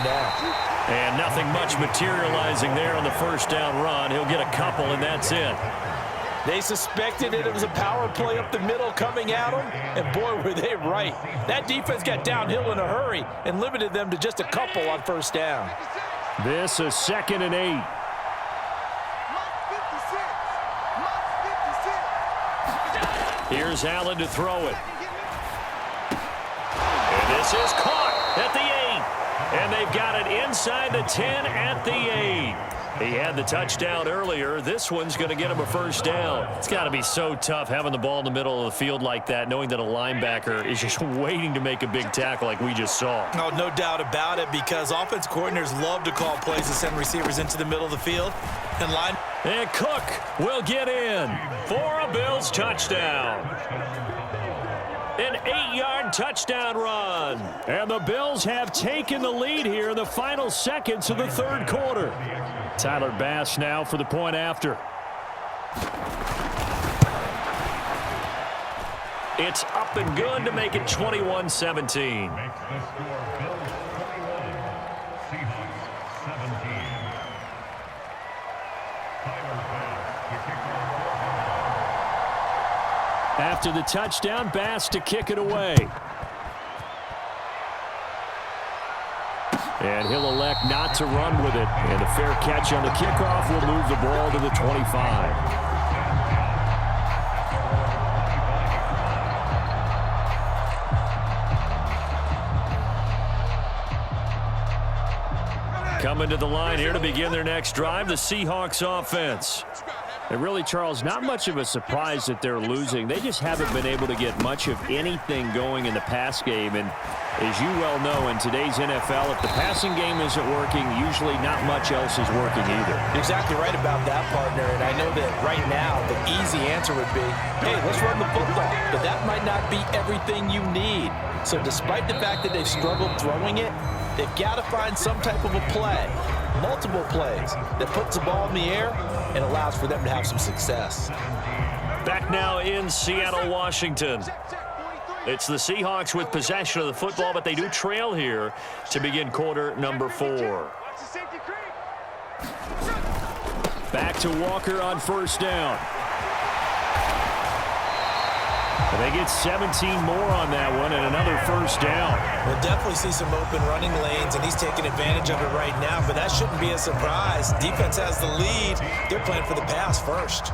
down. And nothing much materializing there on the first down run. He'll get a couple, and that's it. They suspected it was a power play up the middle coming at them, and boy, were they right. That defense got downhill in a hurry and limited them to just a couple on first down. This is 2nd and 8. Here's Allen to throw it. And this is caught at the 8. And they've got it inside the 10 at the 8. He had the touchdown earlier. This one's going to get him a first down. It's got to be so tough having the ball in the middle of the field like that, knowing that a linebacker is just waiting to make a big tackle like we just saw. Oh, no doubt about it, because offense coordinators love to call plays to send receivers into the middle of the field. And Cook will get in for a Bills touchdown. An 8-yard touchdown run. And the Bills have taken the lead here in the final seconds of the third quarter. Tyler Bass now for the point after. It's up and good to make it 21-17. After the touchdown, Bass to kick it away. And he'll elect not to run with it. And a fair catch on the kickoff will move the ball to the 25. Coming to the line here to begin their next drive, the Seahawks offense. And really, Charles, not much of a surprise that they're losing. They just haven't been able to get much of anything going in the pass game. And as you well know, in today's NFL, if the passing game isn't working, usually not much else is working either. You're exactly right about that, partner. And I know that right now the easy answer would be, hey, let's run the football. But that might not be everything you need. So despite the fact that they've struggled throwing it, they've got to find some type of a play, multiple plays, that puts the ball in the air and allows for them to have some success. Back now in Seattle, Washington. It's the Seahawks with possession of the football, but they do trail here to begin quarter number 4. Back to Walker on first down. And they get 17 more on that one and another first down. We'll definitely see some open running lanes, and he's taking advantage of it right now, but that shouldn't be a surprise. Defense has the lead. They're playing for the pass first.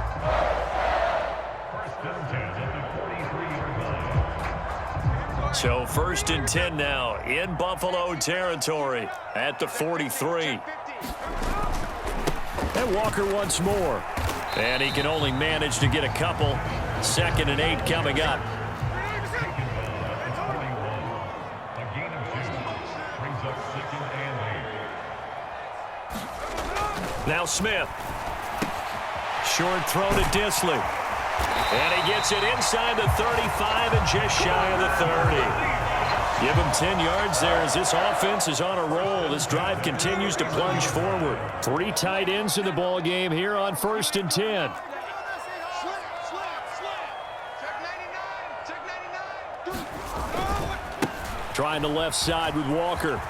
So 1st and 10 now in Buffalo territory at the 43. And Walker once more. And he can only manage to get a couple. 2nd and 8 coming up. Now Smith. Short throw to Disley. And he gets it inside the 35 and just shy of the 30. Give him 10 yards there as this offense is on a roll. This drive continues to plunge forward. 3 tight ends in the ball game here on 1st and 10. Trying the left side with Walker.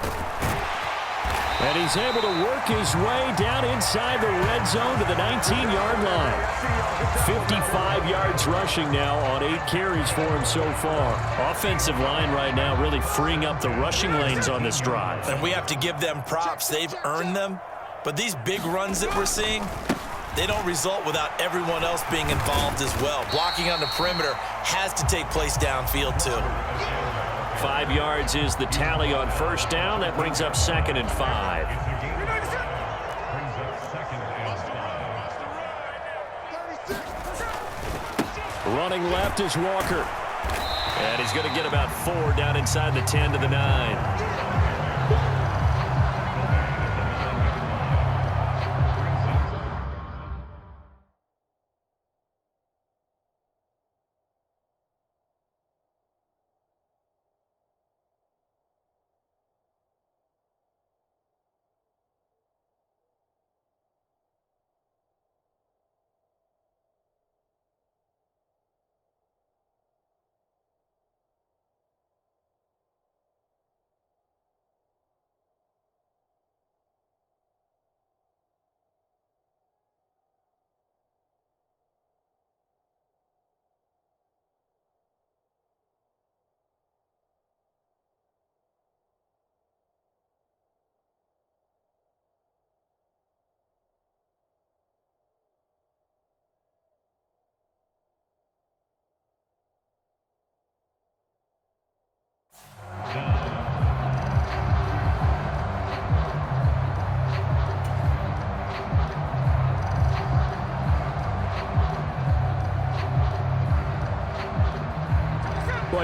And he's able to work his way down inside the red zone to the 19-yard line. 55 yards rushing now on 8 carries for him so far. Offensive line right now really freeing up the rushing lanes on this drive. And we have to give them props. They've earned them. But these big runs that we're seeing, they don't result without everyone else being involved as well. Blocking on the perimeter has to take place downfield too. 5 yards is the tally on first down. That brings up 2nd and 5. Running left is Walker. And he's going to get about 4 down inside the 10 to the 9.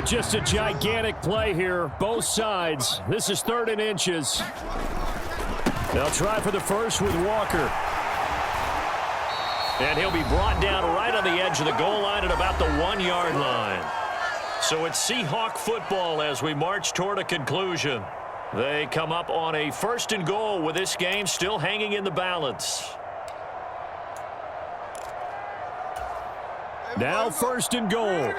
Just a gigantic play here, both sides. This is 3rd and inches. They'll try for the first with Walker. And he'll be brought down right on the edge of the goal line at about the 1-yard line. So it's Seahawk football as we march toward a conclusion. They come up on a 1st and goal with this game still hanging in the balance. Now 1st and goal.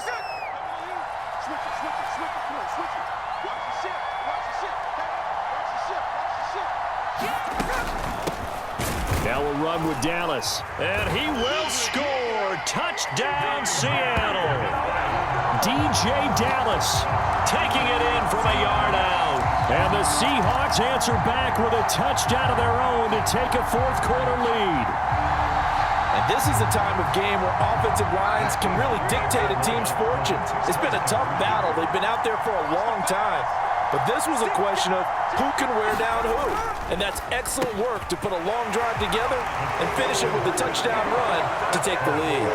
Now we'll run with Dallas. And he will score. Touchdown, Seattle. DJ Dallas taking it in from a yard out. And the Seahawks answer back with a touchdown of their own to take a 4th quarter lead. And this is a time of game where offensive lines can really dictate a team's fortunes. It's been a tough battle. They've been out there for a long time. But this was a question of who can wear down who. And that's excellent work to put a long drive together and finish it with a touchdown run to take the lead.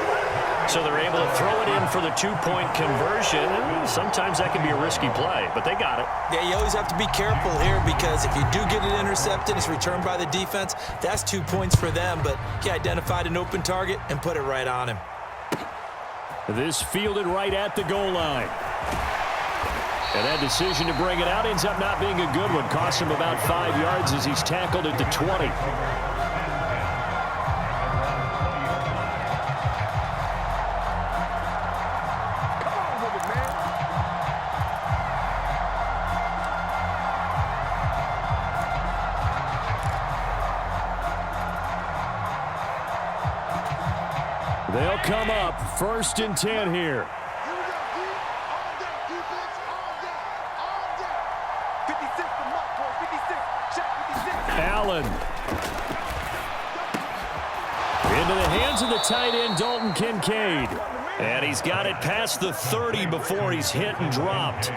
So they're able to throw it in for the 2-point conversion. Sometimes that can be a risky play, but they got it. Yeah, you always have to be careful here because if you do get it intercepted, it's returned by the defense. That's 2 points for them, but he identified an open target and put it right on him. This fielded right at the goal line. And that decision to bring it out ends up not being a good one. Costs him about 5 yards as he's tackled at the 20. They'll come up 1st and 10 here. Allen. Into the hands of the tight end, Dalton Kincaid. And he's got it past the 30 before he's hit and dropped.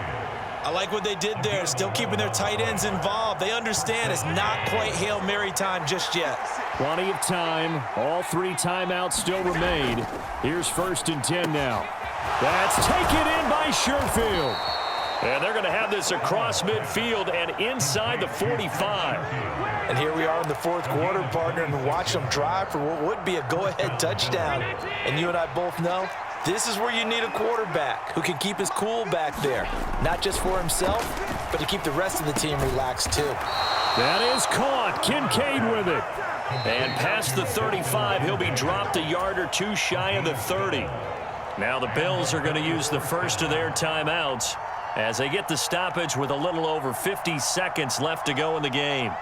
I like what they did there, still keeping their tight ends involved. They understand it's not quite Hail Mary time just yet. Plenty of time. All 3 timeouts still remain. Here's 1st and 10 now. That's taken in by Sherfield. And they're going to have this across midfield and inside the 45. And here we are in the 4th quarter, partner, and watch them drive for what would be a go-ahead touchdown. And you and I both know this is where you need a quarterback who can keep his cool back there. Not just for himself, but to keep the rest of the team relaxed too. That is caught. Kincaid with it. And past the 35, he'll be dropped a yard or 2 shy of the 30. Now the Bills are going to use the first of their timeouts as they get the stoppage with a little over 50 seconds left to go in the game.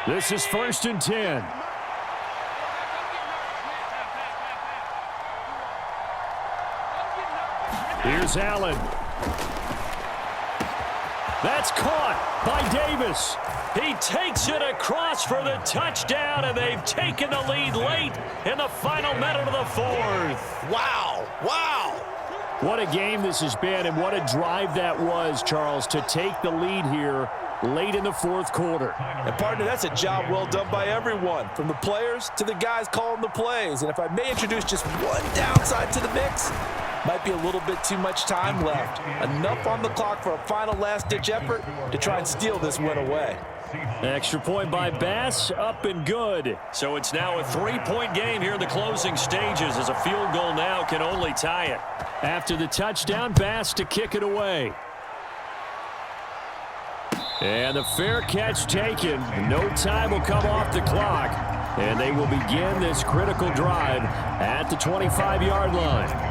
This is 1st and 10. Here's Allen. That's caught by Davis. He takes it across for the touchdown, and they've taken the lead late in the final minute of the 4th. Wow, wow. What a game this has been, and what a drive that was, Charles, to take the lead here late in the 4th quarter. And, partner, that's a job well done by everyone, from the players to the guys calling the plays. And if I may introduce just one downside to the mix, might be a little bit too much time left. Enough on the clock for a final last-ditch effort to try and steal this win away. Extra point by Bass, up and good. So it's now a 3-point game here in the closing stages as a field goal now can only tie it. After the touchdown, Bass to kick it away. And the fair catch taken. No time will come off the clock. And they will begin this critical drive at the 25-yard line.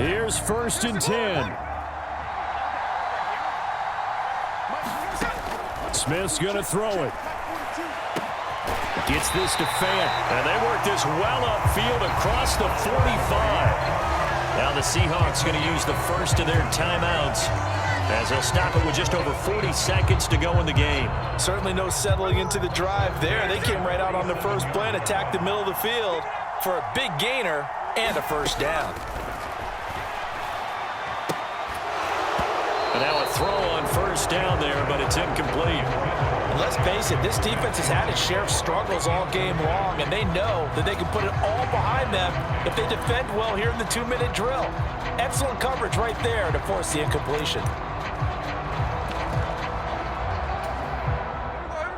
Here's 1st and 10. Smith's going to throw it. Gets this to Fant. And they work this well upfield across the 45. Now the Seahawks going to use the first of their timeouts as he'll stop it with just over 40 seconds to go in the game. Certainly no settling into the drive there. They came right out on the first play and attacked the middle of the field for a big gainer and a first down. And now a throw on first down there, but it's incomplete. And let's face it, this defense has had its share of struggles all game long, and they know that they can put it all behind them if they defend well here in the 2-minute drill. Excellent coverage right there to force the incompletion.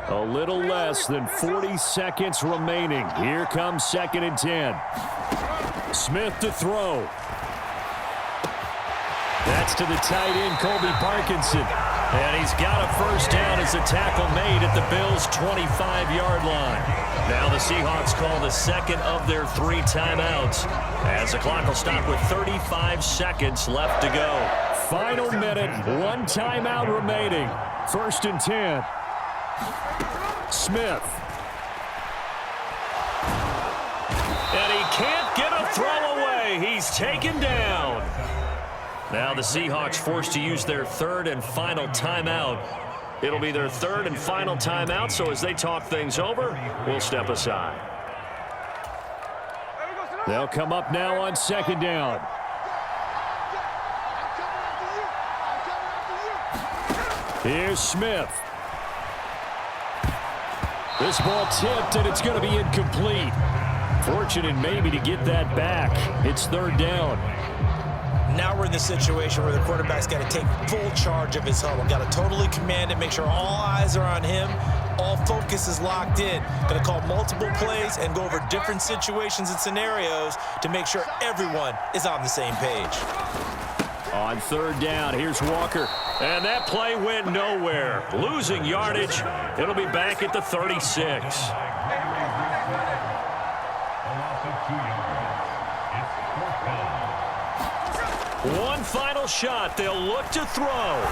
A little less than 40 seconds remaining. Here comes 2nd and 10. Smith to throw. That's to the tight end, Colby Parkinson. And he's got a first down as the tackle made at the Bills' 25-yard line. Now the Seahawks call the second of their 3 timeouts, as the clock will stop with 35 seconds left to go. Final minute, 1 timeout remaining. 1st and 10. Smith. And he can't get a throw away. He's taken down. Now the Seahawks forced to use their 3rd and final timeout. It'll be their 3rd and final timeout, so as they talk things over, we'll step aside. They'll come up now on 2nd down. Here's Smith. This ball tipped, and it's going to be incomplete. Fortunate maybe to get that back. It's 3rd down. Now we're in the situation where the quarterback's got to take full charge of his huddle. Got to totally command it, make sure all eyes are on him. All focus is locked in. Going to call multiple plays and go over different situations and scenarios to make sure everyone is on the same page. On 3rd down, here's Walker. And that play went nowhere. Losing yardage. It'll be back at the 36. One final shot. They'll look to throw.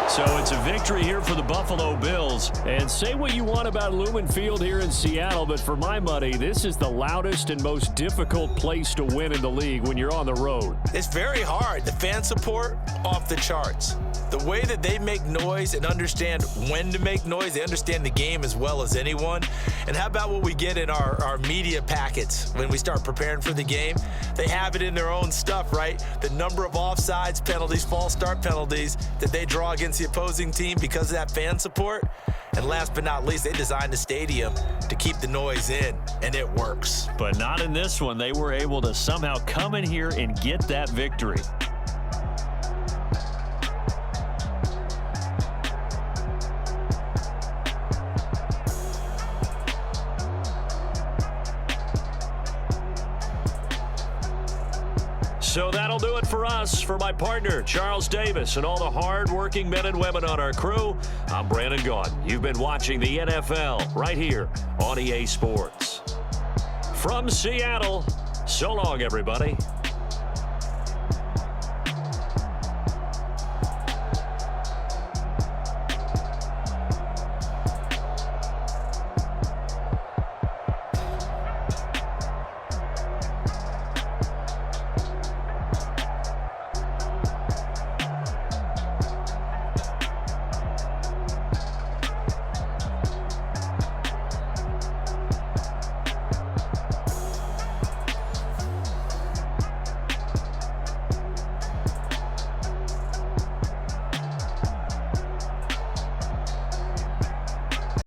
So it's a victory here for the Buffalo Bills. And say what you want about Lumen Field here in Seattle, but for my money, this is the loudest and most difficult place to win in the league when you're on the road. It's very hard. The fan support, off the charts. The way that they make noise and understand when to make noise, they understand the game as well as anyone. And how about what we get in our media packets when we start preparing for the game? They have it in their own stuff, right? The number of offsides penalties, false start penalties that they draw against the opposing team because of that fan support. And last but not least, they designed the stadium to keep the noise in, and it works. But not in this one. They were able to somehow come in here and get that victory. So that'll do it for us. For my partner, Charles Davis, and all the hard-working men and women on our crew, I'm Brandon Gaudin. You've been watching the NFL right here on EA Sports. From Seattle, so long, everybody.